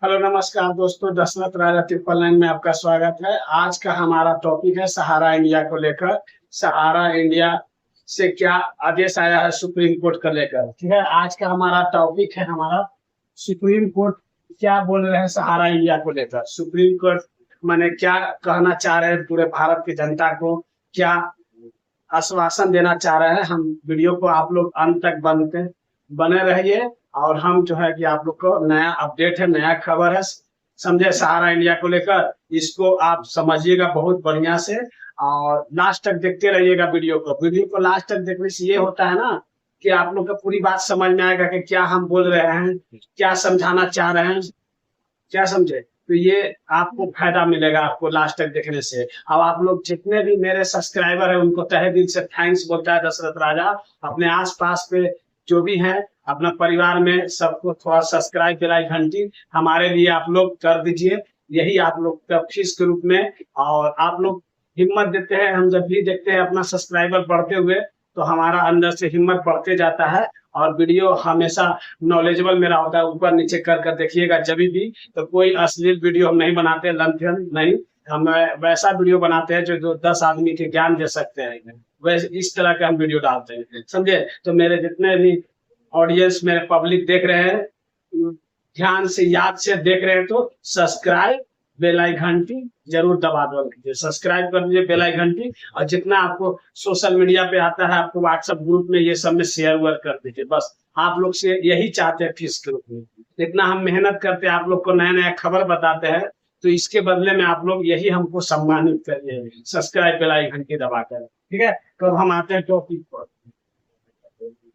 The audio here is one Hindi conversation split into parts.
हेलो नमस्कार दोस्तों, दशरथ राजा 999 में आपका स्वागत है। आज का हमारा टॉपिक है सहारा इंडिया को लेकर। सहारा इंडिया से क्या आदेश आया है सुप्रीम कोर्ट को लेकर, ठीक है। आज का हमारा टॉपिक है हमारा सुप्रीम कोर्ट क्या बोल रहे हैं सहारा इंडिया को लेकर। सुप्रीम कोर्ट माने क्या कहना चाह रहे हैं पूरे भारत की जनता को, क्या आश्वासन देना चाह रहे हैं। हम वीडियो को आप लोग अंत तक बने रहिए और हम जो है कि आप लोग को नया अपडेट है, नया खबर है, समझे, सहारा इंडिया को लेकर। इसको आप समझिएगा बहुत बढ़िया से और लास्ट तक देखते रहिएगा वीडियो को लास्ट तक देखने से ये होता है ना कि आप लोग को पूरी बात समझ में आएगा कि क्या हम बोल रहे हैं, क्या समझाना चाह रहे हैं, क्या समझे। तो ये आपको फायदा मिलेगा आपको लास्ट तक देखने से। अब आप लोग जितने भी मेरे सब्सक्राइबर है उनको तहे दिल से थैंक्स बोलता है दशरथ राजा। अपने आसपास पे जो भी है अपना परिवार में सबको थोड़ा सब्सक्राइब बेल घंटी हमारे लिए आप लोग कर दीजिए, यही आप लोग का फीस के रूप में। और आप लोग हिम्मत देते हैं, हम जब भी देखते हैं अपना सब्सक्राइबर बढ़ते हुए तो हमारा अंदर से हिम्मत बढ़ते जाता है। और वीडियो हमेशा नॉलेजेबल मेरा होता है, ऊपर नीचे कर देखिएगा जब भी। तो कोई अश्लील वीडियो हम नहीं बनाते, लंथन नहीं, हम वैसा वीडियो बनाते हैं जो 10 आदमी के ज्ञान दे सकते हैं, वैसे इस तरह के हम वीडियो डालते हैं, समझे। तो मेरे जितने भी ऑडियंस मेरे पब्लिक देख रहे हैं, ध्यान से याद से देख रहे हैं तो सब्सक्राइब बेल घंटी जरूर दबा दो कीजिए, सब्सक्राइब कर दीजिए बेल घंटी। और जितना आपको सोशल मीडिया पे आता है आपको व्हाट्सएप ग्रुप में ये सब में शेयर वेयर कर दीजिए। बस आप लोग से यही चाहते हैं फीस के रूप में। इतना हम मेहनत करते हैं, आप लोग को नया नया खबर बताते हैं, तो इसके बदले में आप लोग यही हमको सम्मानित करिए, सब्सक्राइब बेल घंटी दबाकर, ठीक है। तो हम आते हैं टॉपिक पर।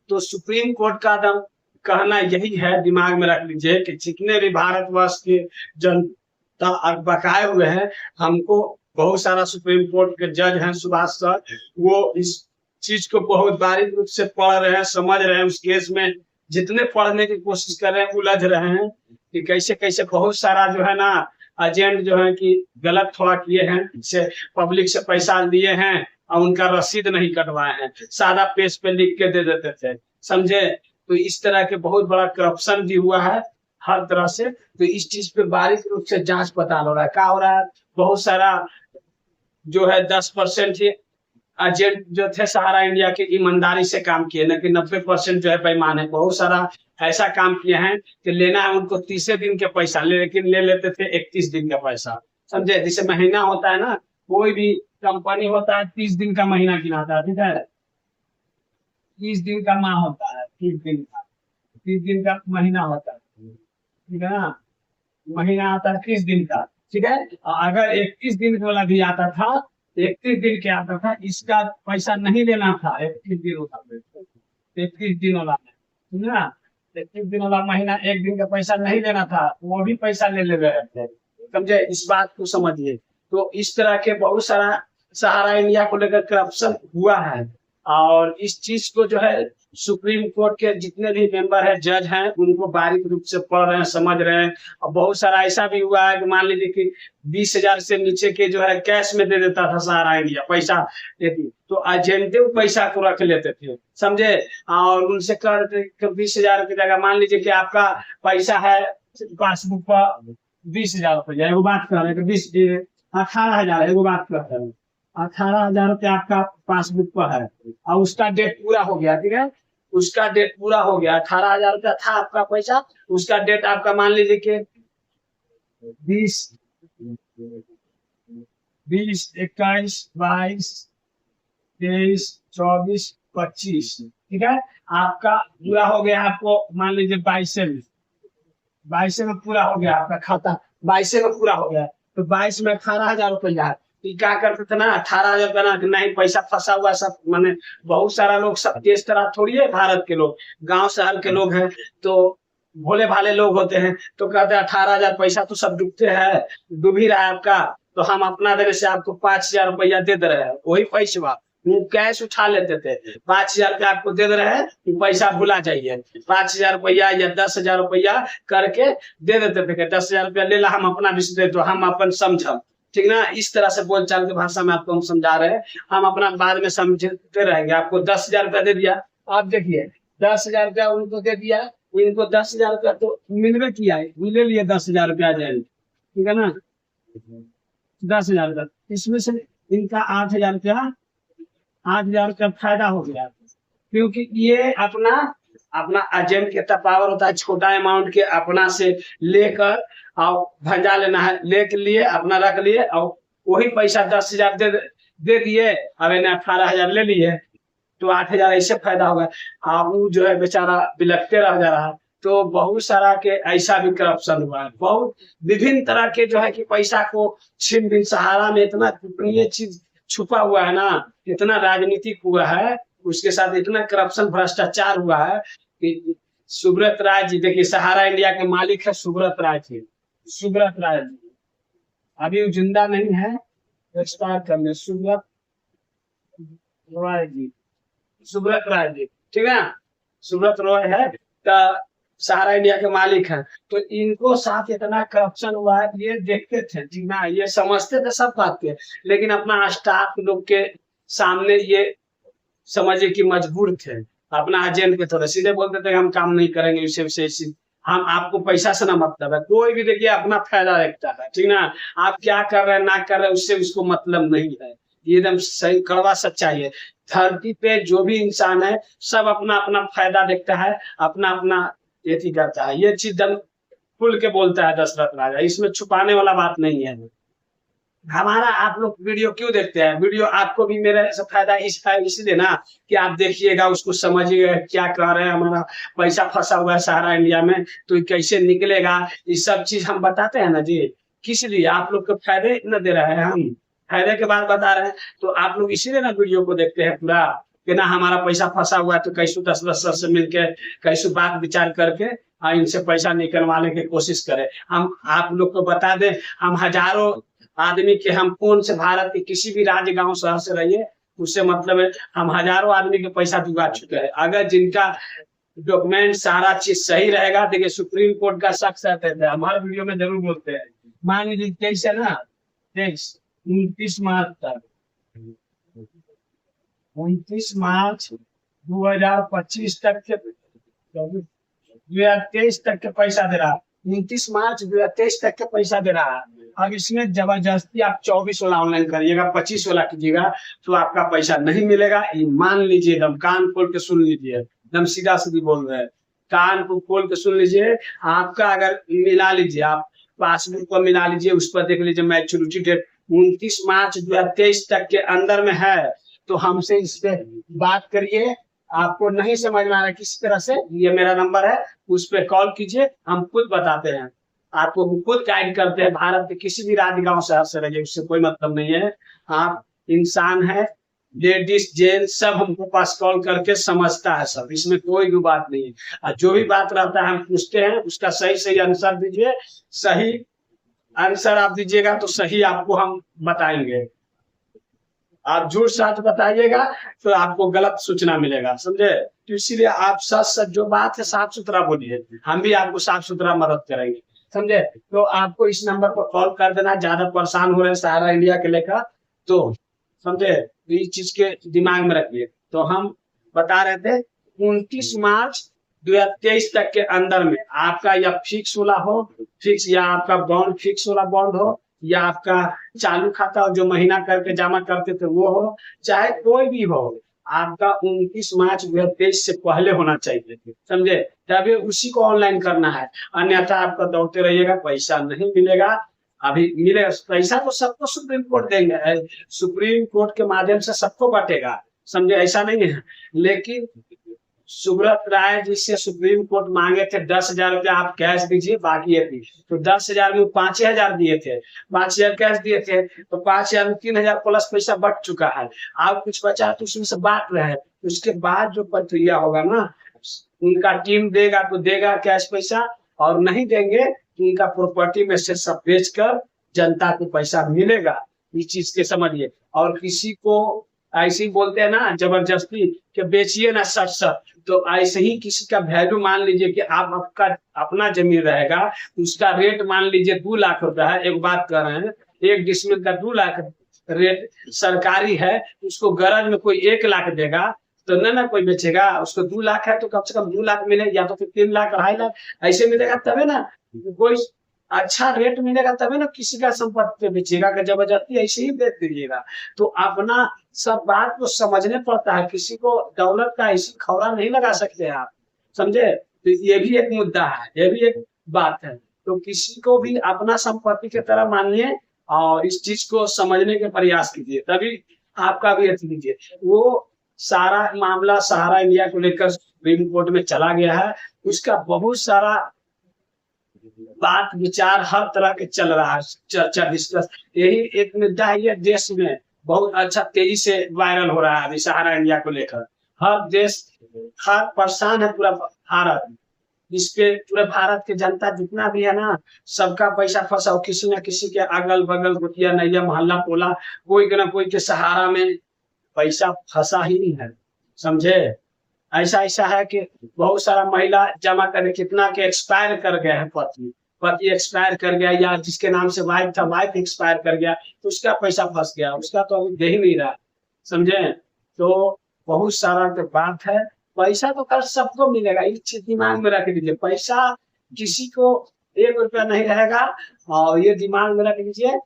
तो सुप्रीम कोर्ट का दम कहना यही है, दिमाग में रख लीजिए कि जितने भी भारतवर्ष के जनता बकाए हुए हैं, हमको बहुत सारा सुप्रीम कोर्ट के जज हैं सुभाष सर, वो इस चीज को बहुत बारीक रूप से पढ़ रहे हैं, समझ रहे हैं। उस केस में जितने पढ़ने की कोशिश कर रहे हैं उलझ रहे हैं कि कैसे कैसे बहुत सारा जो है ना एजेंट जो है कि गलत थोड़ा किए हैं, से पब्लिक से पैसा लिए हैं और उनका रसीद नहीं कटवाए हैं, सादा पेज पे लिख के दे देते थे, समझे। तो इस तरह के बहुत बड़ा करप्शन भी हुआ है हर तरह से। तो इस चीज पे बारीक रूप से जांच पड़ताल हो रहा है। क्या हो रहा है, बहुत सारा जो है 10% ही एजेंट जो थे सहारा इंडिया के ईमानदारी से काम किए, न कि 90% जो है बेईमान है। बहुत सारा ऐसा काम किए हैं कि लेना है उनको 30 दिन के पैसा लेकिन ले लेते थे 31 दिन का पैसा, समझे। जैसे महीना होता है ना, कोई भी कंपनी होता है 30 दिन का महीना गिनाता है, ठीक है। 30 दिन का माह होता है, 30 दिन का महीना होता है, ठीक है ना। महीना आता है 30 दिन का, ठीक है। और अगर 31 दिन वाला भी आता था, 31 दिन के आता था, इसका पैसा नहीं लेना था 31 दिन वाला, 31 दिन वाला, ठीक है ना। 31 दिन वाला महीना, एक दिन का पैसा नहीं लेना था, वो भी पैसा ले रहे थे, समझे। इस बात को समझिए। तो इस तरह के बहुत सारा सहारा इंडिया को लेकर करप्शन हुआ है। और इस चीज को जो है सुप्रीम कोर्ट के जितने भी मेंबर है, जज हैं, उनको बारीक रूप से पढ़ रहे हैं, समझ रहे हैं। और बहुत सारा ऐसा भी हुआ है कि मान लीजिए कि 20,000 से नीचे के जो है कैश में दे देता था सहारा इंडिया पैसा देती, तो एजेंटे पैसा को रख लेते थे, समझे। और उनसे कर 20,000 की जगह मान लीजिए कि आपका पैसा है पासबुक पर 20,000 रुपया, एगो बात कर रहे हैं, 18,000, एगो बात कर रहे हैं, 18,000 रुपया आपका पासबुक पर है और उसका डेट पूरा हो गया, ठीक है। उसका डेट पूरा हो गया, 18,000 रुपया था आपका पैसा, उसका डेट आपका मान लीजिए कि 20, 21, 22, 23, 24, 25, ठीक है। आपका पूरा हो गया, आपको मान लीजिए 22 में पूरा हो गया आपका खाता, 22 में पूरा हो गया। तो 22 में 18,000 रुपया है। क्या करते थे ना, 18,000 का ना नहीं पैसा फंसा हुआ सब, माने बहुत सारा लोग, सब तेज तरह थोड़ी है भारत के लोग, गांव शहर के लोग हैं तो भोले भाले लोग होते हैं। तो कहते हैं 18,000 पैसा तो सब डूबते हैं, डूब ही रहा है आपका, तो हम अपना देने से आपको 5,000 रुपया दे दे रहे हैं, वही पैसा वो कैश उठा लेते थे। 5,000 रुपया आपको दे रहे हैं, पैसा भुला जाइए, 5,000 रुपया या 10,000 रुपया करके दे देते थे। 10,000 रुपया ले ला, हम अपना विषय दे, तो हम अपन समझम, ठीक ना। इस तरह से बोलचाल की भाषा में आपको हम समझा रहे हैं, हम अपना बाद में समझते रहेंगे। आपको 10,000 रुपया दे दिया, आप देखिए 10,000 रुपया उनको दे दिया, इनको 10,000 रुपया तो मिलवे किया है, मिले लिए 10,000 रुपया जेल, ठीक है ना, 10,000 रुपया, इसमें से इनका 8,000 रुपया, 8,000 रुपया फायदा हो गया, क्योंकि ये अपना अपना एजेंट कितना पावर होता है, छोटा अमाउंट के अपना से लेकर और भंजा लेना है, लेके लिए अपना रख लिए और वही पैसा 10,000 दे दिए, अब इन्हें 18,000 ले लिए तो 8,000 ऐसे फायदा होगा। अब वो जो है बेचारा बिलखते रह जा रहा है। तो बहुत सारा के ऐसा भी करप्शन हुआ है, बहुत विभिन्न तरह के जो है कि पैसा को छीन बीन, सहारा में इतना ये चीज छुपा हुआ है ना, इतना राजनीतिक हुआ है, उसके साथ इतना करप्शन भ्रष्टाचार हुआ है कि सुब्रत राय जी, देखिए सहारा इंडिया के मालिक है सुब्रत राय जी, सुब्रत राय जी अभी वो जिंदा नहीं है, एक्सपायर करने, सुब्रत रॉय जी, सुब्रत राय जी, ठीक है, सुब्रत रॉय है तो सहारा इंडिया के मालिक हैं। तो इनको साथ इतना करप्शन हुआ है, ये देखते थे जी ना, ये समझते थे सब बात के, लेकिन अपना स्टाफ लोग के सामने ये समझे कि मजबूर थे, अपना एजेंट के थोड़े सीधे बोलते थे हम काम नहीं करेंगे इसे विशेष, हम आपको पैसा से ना मतलब है, कोई भी देखिए अपना फायदा देखता है, ठीक ना, आप क्या कर रहे हैं ना कर रहे हैं उससे उसको मतलब नहीं है, ये एकदम सही कड़वा सच्चाई है। धरती पे जो भी इंसान है सब अपना अपना फायदा देखता है, अपना अपना ये चीज करता है, ये चीज दम खुल के बोलता है दशरथ राजा, इसमें छुपाने वाला बात नहीं है। हमारा आप लोग वीडियो क्यों देखते हैं, वीडियो आपको भी मेरे से फायदा इसलिए ना कि आप देखिएगा, उसको समझिएगा क्या कह रहे हैं, हमारा पैसा फंसा हुआ है सहारा इंडिया में तो कैसे निकलेगा, ये सब चीज हम बताते हैं ना जी, किस लिए आप लोग को फायदे न दे रहे हैं, हम फायदे के बाद बता रहे हैं, तो आप लोग इसीलिए ना वीडियो को देखते हैं पूरा, कि ना हमारा पैसा फंसा हुआ है तो कैसे 10 सर से मिलके कैसे बात विचार करके इनसे पैसा निकलवाने की कोशिश करें। हम आप लोग को बता दें, हम हजारों आदमी के, हम कौन से भारत के किसी भी राज्य गांव शहर से रहिए, उससे मतलब है हम हजारों आदमी के पैसा चुका चुके हैं, अगर जिनका डॉक्यूमेंट सारा चीज सही रहेगा। देखिए सुप्रीम कोर्ट का शख्स रहते थे, हमारे वीडियो में जरूर बोलते हैं, मान लीजिए 23 है ना, 29 मार्च तक, 29 मार्च 2025 तक के 2023 तक के पैसा दे रहा, 29 मार्च 2023 तक के पैसा दे रहा है। अब इसमें जबरदस्ती आप 24 वाला ऑनलाइन करिएगा, 25 वाला कीजिएगा तो आपका पैसा नहीं मिलेगा, ये मान लीजिए, एकदम कान खोल के सुन लीजिए, एकदम सीधा सीधी बोल रहे हैं, कान को खोल के सुन लीजिए। आपका अगर मिला लीजिए, आप पासबुक को मिला लीजिए, उस पर देख लीजिए मैच्योरिटी डेट 29 मार्च 2023 तक के अंदर में है, तो हमसे इस पे बात करिए। आपको नहीं समझ में आ रहा किस तरह से, ये मेरा नंबर है, उस पर कॉल कीजिए, हम खुद बताते हैं आपको, खुद गाइड करते हैं। भारत के किसी भी राज्य गांव शहर से रहिए, उससे कोई मतलब नहीं है, आप इंसान है, लेडीज जेंट्स सब हमको पास कॉल करके समझता है सब, इसमें कोई भी बात नहीं है। और जो भी बात रहता है हम पूछते हैं, उसका सही सही आंसर दीजिए, सही आंसर आप दीजिएगा तो सही आपको हम बताएंगे, आप झूठ साथ बताइएगा तो आपको गलत सूचना मिलेगा, समझे। तो इसीलिए आप सच सच जो बात है साफ सुथरा बोलिए, हम भी आपको साफ सुथरा मदद करेंगे, समझे। तो आपको इस नंबर पर कॉल कर देना, ज्यादा परेशान हो रहे हैं सहारा इंडिया के लेकर तो, समझे, तो इस चीज के दिमाग में रखिए। तो हम बता रहे थे 29 मार्च 2023 तक के अंदर में आपका या फिक्स वाला हो, फिक्स, या आपका बॉन्ड फिक्स वाला बॉन्ड हो, या आपका चालू खाता हो जो महीना करके जमा करते थे वो हो, चाहे कोई भी हो, आपका 29 मार्च 2023 से पहले होना चाहिए, समझे, तभी उसी को ऑनलाइन करना है, अन्यथा आपका दौड़ते रहिएगा, पैसा नहीं मिलेगा। अभी मिलेगा पैसा तो सबको सुप्रीम कोर्ट देंगे, सुप्रीम कोर्ट के माध्यम से सबको बटेगा, समझे, ऐसा नहीं है। लेकिन सुब्रत राय जी से सुप्रीम कोर्ट मांगे थे 10,000 रुपया आप कैश दीजिए, बाकी है तो 10,000 में 5,000 दिए थे, 5,000 कैश दिए थे, तो 5,000 में 3,000 प्लस पैसा बच चुका है, आप कुछ बचा तो उसमें से बांट रहे हैं, उसके बाद जो प्रक्रिया होगा ना, उनका टीम देगा तो देगा कैश पैसा, और नहीं देंगे तो उनका प्रॉपर्टी में से सब बेचकर जनता को पैसा मिलेगा, इस चीज के समझिए। और किसी को ऐसे ही बोलते हैं ना जबरदस्ती कि बेचिए ना सट, तो ऐसे ही किसी का वैल्यू मान लीजिए कि आप आपका अपना जमीन रहेगा, उसका रेट मान लीजिए 2 लाख रुपया है, एक बात कर रहे हैं, 1 डिसमिल का 2 लाख रेट सरकारी है, उसको गरज में कोई 1 लाख देगा, तो ना कोई बेचेगा। उसको 2 लाख है तो कम से कम 2 लाख मिले, या तो फिर 3 लाख 2.5 लाख ऐसे मिलेगा, तबे ना कोई अच्छा रेट मिलेगा, तबे ना किसी का संपत्ति पे बेचेगा। कि जबरदस्ती ऐसे ही बेच दीजिएगा तो अपना सब बात को समझने पड़ता है। किसी को दौलत का ऐसी खौरा नहीं लगा सकते आप, समझे। तो ये भी एक मुद्दा है, ये भी एक बात है। तो किसी को भी अपना संपत्ति की तरह मानिए और इस चीज को समझने के प्रयास कीजिए, तभी आपका भी अच्छी लीजिए। वो सारा मामला सहारा इंडिया को लेकर सुप्रीम कोर्ट में चला गया है। उसका बहुत सारा बात विचार हर तरह के चल रहा है, चर्चा डिस्कस। यही एक मुद्दा है, ये देश में बहुत अच्छा तेजी से वायरल हो रहा है अभी सहारा इंडिया को लेकर। हर देश हर परेशान है, पूरा भारत इस पे। पूरे भारत की जनता जितना भी है ना, सबका पैसा फंसा हो किसी न किसी के अगल बगल, गोतिया नैया मोहल्ला टोला, कोई के ना कोई के सहारा में पैसा फंसा ही नहीं है, समझे। ऐसा ऐसा है कि बहुत सारा महिला जमा करके कितना के एक्सपायर कर गया है, पति एक्सपायर कर गया, या जिसके नाम से वाइफ था वाइफ एक्सपायर कर गया, तो उसका पैसा फंस गया, उसका तो अभी दे ही नहीं रहा, समझे। तो बहुत सारा तो बात है। पैसा तो कल सबको मिलेगा, ये चीज दिमाग में रख लीजिए। पैसा किसी को 1 रुपया नहीं रहेगा, और ये दिमाग में रख लीजिए।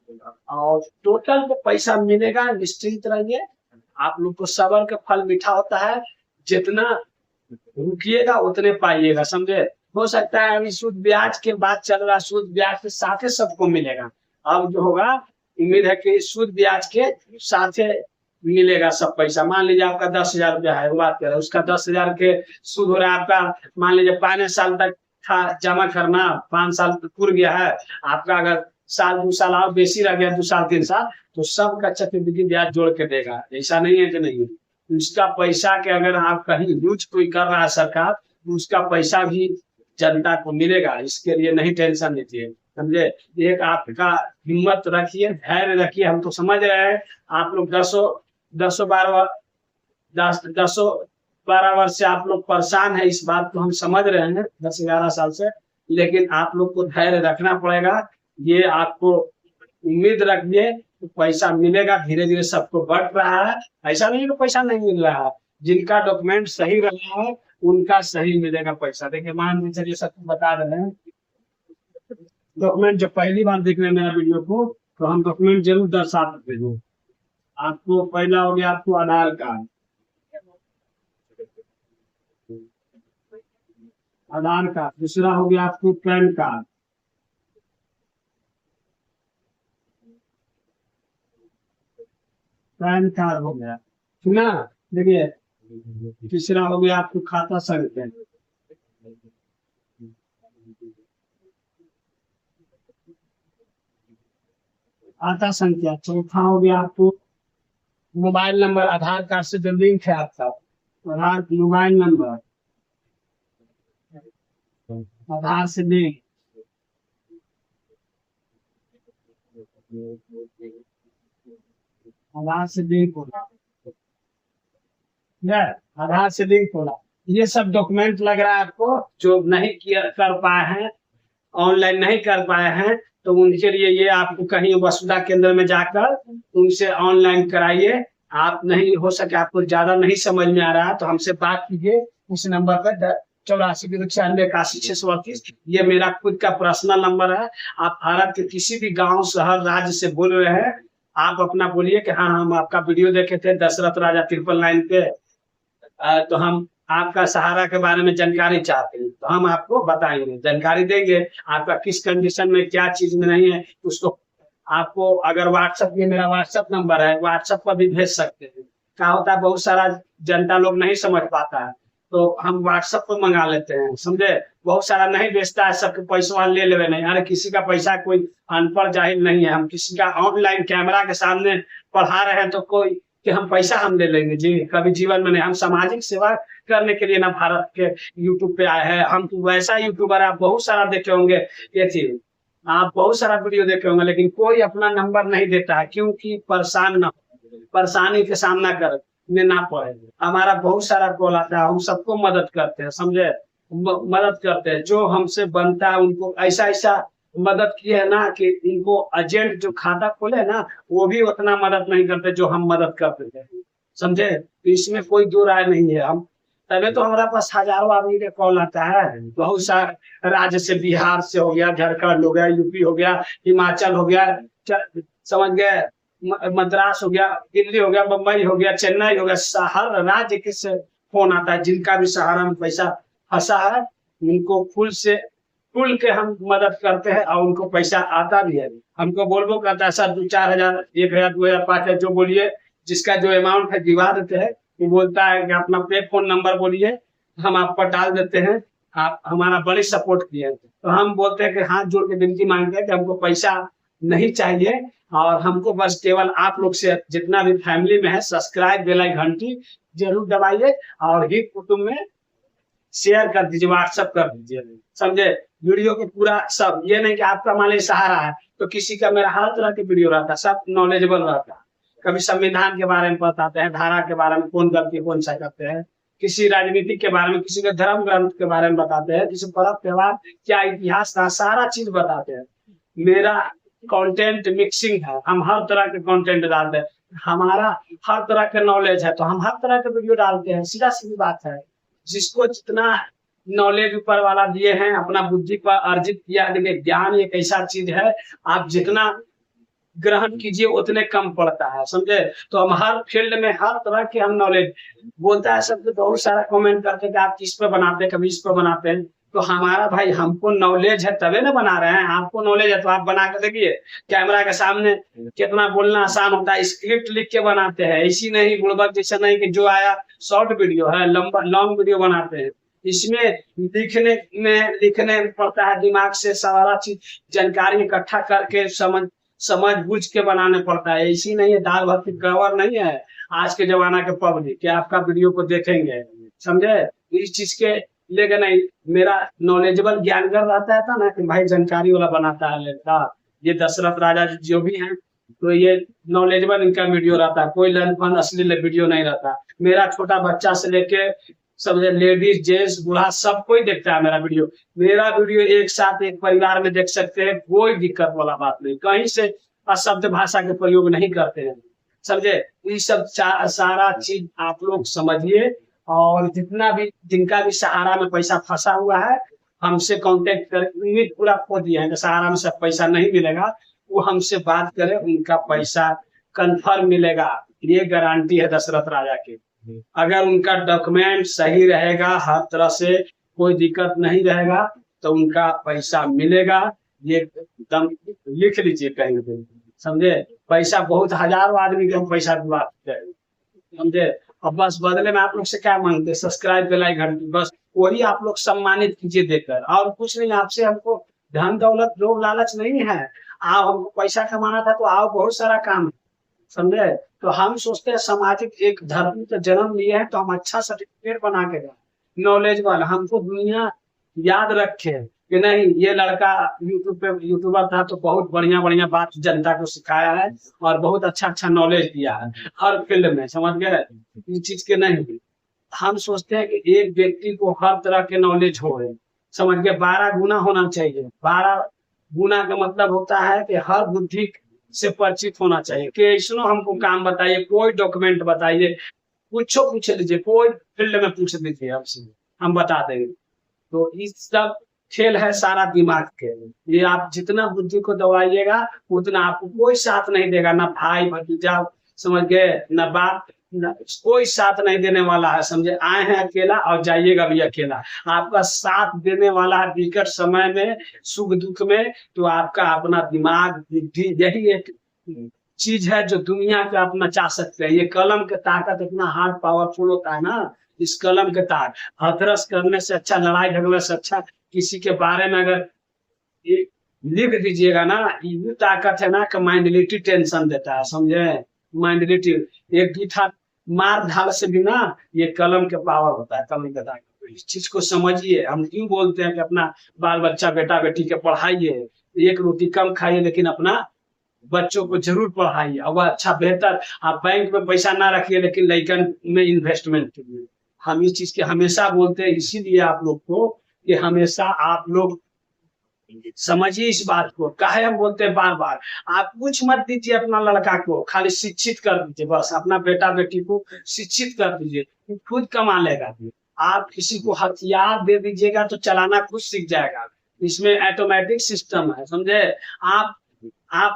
और टोटल को पैसा मिलेगा, निश्चिंत रहिए। आप लोग को सबर का फल मीठा होता है, जितना रुकिएगा उतने पाइएगा, समझे। हो सकता है अभी सूद ब्याज के बाद चल रहा, सूद ब्याज के साथ ही सबको मिलेगा। अब जो होगा, उम्मीद है कि सूद ब्याज के साथ मिलेगा सब पैसा। मान लीजिए आपका 10,000 रुपया है, बात करें, उसका 10,000 के सूद हो रहा है आपका, मान लीजिए 5 साल तक था जमा करना, 5 साल पूर गया है आपका। अगर साल 2 साल और बेसी रह गया, 2 साल 3 साल, तो सबका चक्रवृद्धि ब्याज जोड़ के देगा। ऐसा नहीं है कि नहीं, उसका पैसा के अगर आप कहीं यूज कोई कर रहा है सरकार, तो उसका पैसा भी जनता को मिलेगा। इसके लिए नहीं टेंशन लीजिए, समझे। एक आपका हिम्मत रखिए, धैर्य रखिए। हम तो समझ रहे हैं आप लोग 10-12 वर्ष से आप लोग परेशान है, इस बात को हम समझ रहे हैं, 10-11 साल से। लेकिन आप लोग को धैर्य रखना पड़ेगा। ये आपको उम्मीद रखिए तो पैसा मिलेगा, धीरे धीरे सबको बढ़ रहा है। ऐसा नहीं कि पैसा नहीं मिल रहा है, जिनका डॉक्यूमेंट सही रहा है उनका सही मिलेगा पैसा। देखिए मान लीजिए, ये सब बता रहे हैं, डॉक्यूमेंट जो पहली बार देख रहे हैं मेरा वीडियो को, तो हम डॉक्यूमेंट जरूर दर्शाते हैं आपको। पहला हो गया आपको आधार कार्ड, दूसरा हो गया आपको पैन कार्ड, हो गया, ठीक ना। देखिए तीसरा हो गया आपको खाता संख्या, चौथा हो गया आपको मोबाइल नंबर, आधार कार्ड से जो लिंक है आपका आधार मोबाइल नंबर, आधार से लिंक। आधार से लिंक होना, आधार से लिंक होना। ये सब डॉक्यूमेंट लग रहा है आपको, जो नहीं किया कर पाए हैं, ऑनलाइन नहीं कर पाए हैं, तो उनके लिए ये आपको कहीं वसुधा केंद्र में जाकर उनसे ऑनलाइन कराइए। आप नहीं हो सके, आपको ज्यादा नहीं समझ में आ रहा है, तो हमसे बात कीजिए इस नंबर पर 84 96 ये मेरा खुद का पर्सनल नंबर है। आप भारत के किसी भी गांव शहर राज्य से बोल रहे हैं, आप अपना बोलिए कि हाँ हम आपका वीडियो देखे थे दशरथ राजा 999 पे, तो हम आपका सहारा के बारे में जानकारी चाहते हैं, तो हम आपको बताएंगे, जानकारी देंगे। आपका किस कंडीशन में क्या चीज में नहीं है उसको आपको, अगर व्हाट्सएप, ये मेरा व्हाट्सएप नंबर है, व्हाट्सएप पर भी भेज सकते हैं। क्या होता है बहुत सारा जनता लोग नहीं समझ पाता है, तो हम व्हाट्सएप पर मंगा लेते हैं, समझे। बहुत सारा नहीं बेचता है, सबके पैसा ले लेवे नहीं। अरे किसी का पैसा कोई अनपढ़ जाहिल नहीं है, हम किसी का ऑनलाइन कैमरा के सामने पढ़ा रहे हैं तो कोई कि हम पैसा हम ले लेंगे जी, कभी जीवन में नहीं। हम सामाजिक सेवा करने के लिए ना भारत के यूट्यूब पे आए हैं। हम तो वैसा यूट्यूबर आप बहुत सारा देखे होंगे, ये थी आप बहुत सारा वीडियो देखे होंगे, लेकिन कोई अपना नंबर नहीं देता है, क्योंकि परेशान ना परेशानी के सामना कर में ना पड़े। हमारा बहुत सारा कॉल आता है, हम सबको मदद करते हैं, समझे। मदद करते हैं, जो हमसे बनता है उनको ऐसा ऐसा मदद किए है ना कि इनको एजेंट जो खाता खोले ना, वो भी उतना मदद नहीं करते जो हम मदद करते थे, समझे। तो इसमें कोई दो राय नहीं है। हम तभी तो हमारे पास हजारों आदमी का कॉल आता है, बहुत सारे राज्य से, बिहार से हो गया, झारखंड हो गया, यूपी हो गया, हिमाचल हो गया, समझ गए, मद्रास हो गया, दिल्ली हो गया, मुंबई हो गया, चेन्नई हो गया, हर राज्य के से फोन आता है। जिनका भी सहारा में पैसा फंसा है उनको खुल के हम मदद करते हैं और उनको पैसा आता भी है। हमको बोलबो करता है सर 2-4 हजार, 1 हजार, 2 हजार, 5 हजार जो बोलिए, जिसका जो अमाउंट है दिवा देते हैं। वो बोलता है कि अपना पे फोन नंबर बोलिए, हम आप पर डाल देते हैं, आप हमारा बड़ी सपोर्ट किए। तो हम बोलते हैं कि हाथ जोड़ के विनती मांगते हैं कि हमको पैसा नहीं चाहिए, और हमको बस केवल आप लोग से, जितना भी फैमिली में है, सब्सक्राइब बेल आइकन घंटी जरूर दबाइए और हित कुटुंब में शेयर कर दीजिए, व्हाट्सएप कर दीजिए, समझे। वीडियो को पूरा सब, ये नहीं कि आपका मान लीजिए सहारा है तो किसी का, मेरा हर तरह के वीडियो रहता है, सब नॉलेजेबल रहता है। कभी संविधान के बारे में बताते हैं, धारा के बारे में, कौन गलती कौन सा करते हैं, किसी राजनीति के बारे में, किसी के धर्म ग्रंथ के बारे में बताते हैं, किसी पर्व त्योहार क्या इतिहास था, सारा चीज बताते हैं। मेरा कंटेंट मिक्सिंग है, हम हर तरह के कंटेंट डालते हैं, हमारा हर तरह का नॉलेज है, तो हम हर तरह के वीडियो डालते हैं। सीधा सीधी बात है, जिसको जितना नॉलेज ऊपर वाला दिए हैं, अपना बुद्धि पर अर्जित किया। देखिए ज्ञान एक ऐसा चीज है, आप जितना ग्रहण कीजिए उतने कम पड़ता है, समझे। तो हम हर फील्ड में हर तरह के हम नॉलेज, बोलता है सब, बहुत सारा कमेंट करते हैं कि आप किस पे बनाते हैं, कभी इस पे बनाते हैं। तो हमारा भाई, हमको नॉलेज है तभी ना बना रहे हैं। आपको नॉलेज है तो आप बना के देखिए, कैमरा के सामने कितना बोलना आसान होता है, स्क्रिप्ट लिख के बनाते हैं। इसी नहीं बुड़बक जैसा नहीं कि जो आया शॉर्ट वीडियो है, लंबा लॉन्ग वीडियो बनाते हैं। इसमें लिखने पड़ता है, दिमाग से सारा चीज जानकारी इकट्ठा करके समझ बुझ के बनाने पड़ता है। इसी नहीं है, दाल भात की गड़बड़ नहीं है। आज के जमाना के पब्लिक क्या आपका वीडियो को देखेंगे, समझे। इस चीज के लेकर नहीं, मेरा नॉलेजेबल ज्ञानगर रहता है था ना कि भाई जानकारी वाला बनाता है लड़का। ये दशरथ राजा जो भी हैं, तो ये नॉलेजेबल इनका वीडियो रहता है, कोई लनफन असली वीडियो नहीं रहता। मेरा छोटा बच्चा से लेके समझे, लेडीज जेंट्स बूढ़ा सब कोई देखता है मेरा वीडियो। मेरा वीडियो एक साथ एक परिवार में देख सकते हैं, कोई दिक्कत वाला बात नहीं। कहीं से अशब्द भाषा के प्रयोग नहीं करते हैं, समझे। ये सब सारा चीज आप लोग समझिए। और जितना भी, जिनका भी सहारा में पैसा फंसा हुआ है, हमसे कांटेक्ट कर, पूरा खो दिया है कि सहारा में सब पैसा नहीं मिलेगा, वो हमसे बात करे, उनका पैसा कंफर्म मिलेगा। ये गारंटी है दशरथ राजा की। अगर उनका डॉक्यूमेंट सही रहेगा, हर तरह से कोई दिक्कत नहीं रहेगा, तो उनका पैसा मिलेगा। ये एकदम लिख लीजिए कहीं पे, समझे। पैसा बहुत हजारों आदमी को पैसा दिलाते हैं, समझे। और बस बदले में आप लोग से क्या मांगते हैं, सब्सक्राइब बेल आइकन घंटी, बस वही आप लोग सम्मानित कीजिए देकर, और कुछ नहीं। आपसे हमको धन दौलत लोभ लालच नहीं है। आओ, हमको पैसा कमाना था तो आओ, बहुत सारा काम है, समझे। तो हम सोचते हैं सामाजिक एक धर्म का जन्म लिए हैं, तो हम अच्छा सर्टिफिकेट बना के दें, नॉलेज वाला, हमको दुनिया याद रखे कि नहीं ये लड़का यूट्यूबर था, तो बहुत बढ़िया बढ़िया बात जनता को सिखाया है और बहुत अच्छा अच्छा नॉलेज दिया है हर फील्ड में, समझ गए। इस चीज के नहीं, हम सोचते हैं कि एक व्यक्ति को हर तरह के नॉलेज हो, समझ गए। 12 गुना होना चाहिए। 12 गुना का मतलब होता है कि हर बुद्धि से परिचित होना चाहिए। कि इसनो हमको काम बताइए, कोई डॉक्यूमेंट बताइए, कुछ पूछ लीजिए, कोई फील्ड में पूछ लीजिए, हमसे हम बता देंगे। तो इस सब खेल है सारा दिमाग के। ये आप जितना बुद्धि को दबाइएगा उतना आपको कोई साथ नहीं देगा, ना भाई भतीजा, समझ गए, ना बाप, ना कोई साथ नहीं देने वाला है, समझे। आए हैं अकेला और जाइएगा भी अकेला। आपका साथ देने वाला है विकट समय में, सुख दुख में, तो आपका अपना दिमाग बुद्धि, यही एक चीज है जो दुनिया के आप नचा सकते हैं। ये कलम के ताकत इतना हार्ड पावरफुल होता है ना, इस कलम के तार हथरस करने से अच्छा, लड़ाई झगड़े से अच्छा, किसी के बारे में अगर ये लिख दीजिएगा ना, ये ताकत है ना कि माइंडलिटी टेंशन देता है, समझे। माइंडलिटी एक दूठा मार धाल से भी ना, ये कलम के पावर होता है, कलम के ताकत। इस चीज को समझिए। हम क्यों बोलते हैं कि अपना बाल बच्चा बेटा बेटी के पढ़ाइए, एक रोटी कम खाइए, लेकिन अपना बच्चों को जरूर पढ़ाइए, और वह अच्छा बेहतर। आप बैंक में पैसा ना रखिए, लेकिन लइकन में इन्वेस्टमेंट कीजिए। हम इस चीज के हमेशा बोलते हैं, इसीलिए आप लोग को कि हमेशा आप लोग समझिए इस बात को, काहे हम बोलते हैं बार बार, आप कुछ मत दीजिए अपना लड़का को, खाली शिक्षित कर दीजिए, बस अपना बेटा बेटी को शिक्षित कर दीजिए, वो खुद कमा लेगा। आप किसी को हथियार दे दीजिएगा तो चलाना खुद सीख जाएगा, इसमें ऑटोमेटिक सिस्टम है, समझे। आप आप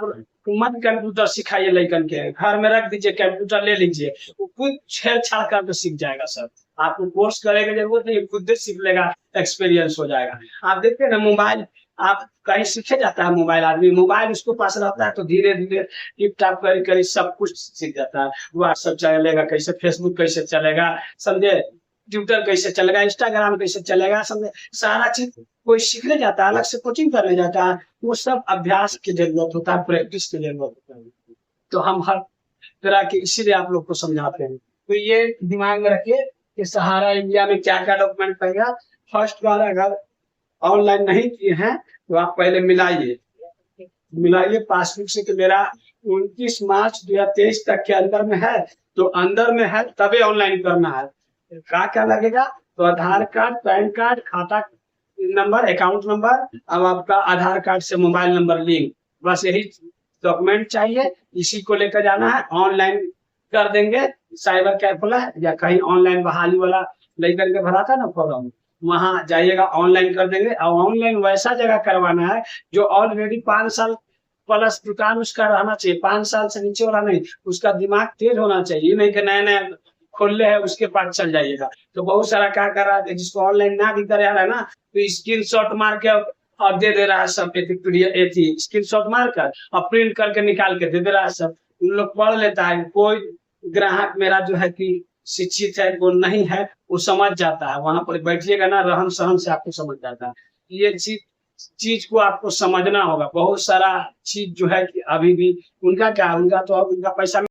मत कंप्यूटर सिखाइए लड़कन के, घर में रख दीजिए, कंप्यूटर ले लीजिए, वो खुद छेड़छाड़ करके सीख जाएगा सर। आपको कोर्स करने की जरूरत नहीं, खुद से सीख लेगा, एक्सपीरियंस हो जाएगा। आप देखते हैं ना मोबाइल, आप कहीं सीखे जाता है मोबाइल, आदमी मोबाइल उसको पास रहता है तो धीरे धीरे टिप टाप कर कर सब कुछ सीख जाता है। व्हाट्सएप चलेगा कैसे, फेसबुक कैसे चलेगा, समझे, ट्विटर कैसे चलेगा, इंस्टाग्राम कैसे चलेगा, समझे, सारा चीज कोई सीखने जाता है, अलग से कोचिंग करने जाता है, वो सब अभ्यास की जरूरत होता है, प्रैक्टिस की जरूरत होता है। तो हम हर तरह के इसीलिए आप लोग को समझाते हैं। तो ये दिमाग में रखिए कि सहारा इंडिया में क्या क्या डॉक्यूमेंट पड़ेगा। फर्स्ट वाला, अगर ऑनलाइन नहीं किए हैं तो आप पहले मिलाइए पासबुक से कि मेरा 29 मार्च 2023 तक के अंदर में है, तो अंदर में है तभी ऑनलाइन करना है। क्या क्या लगेगा, तो आधार कार्ड, पैन कार्ड, खाता नंबर, अकाउंट नंबर, अब आपका आधार कार्ड से मोबाइल नंबर लिंक, बस यही डॉक्यूमेंट चाहिए। इसी को लेकर जाना है, ऑनलाइन कर देंगे, साइबर कैफे या कहीं ऑनलाइन बहाली वाला लेकर के भरा था ना फॉर्म, वहां जाइएगा, ऑनलाइन कर देंगे। और ऑनलाइन वैसा जगह करवाना है जो ऑलरेडी 5 साल प्लस दुकान उसका रहना चाहिए, 5 साल से नीचे वाला नहीं, उसका दिमाग तेज होना चाहिए, नहीं कि नया नया खोल है उसके पास चल जाइएगा। तो बहुत सारा क्या कर रहा है, जिसको ऑनलाइन ना दिखता रहा है ना, तो स्क्रीन शॉट मार के और दे दे रहा है सब, स्क्रीन शॉट मार कर और प्रिंट करके निकाल के दे दे रहा है सब, उन लोग पढ़ लेता है। कोई ग्राहक मेरा जो है कि शिक्षित है, वो नहीं है, वो समझ जाता है, वहां पर बैठिएगा ना, रहन सहन से आपको समझ जाता है। ये चीज को आपको समझना होगा। बहुत सारा चीज जो है कि अभी भी उनका क्या, उनका तो अब उनका पैसा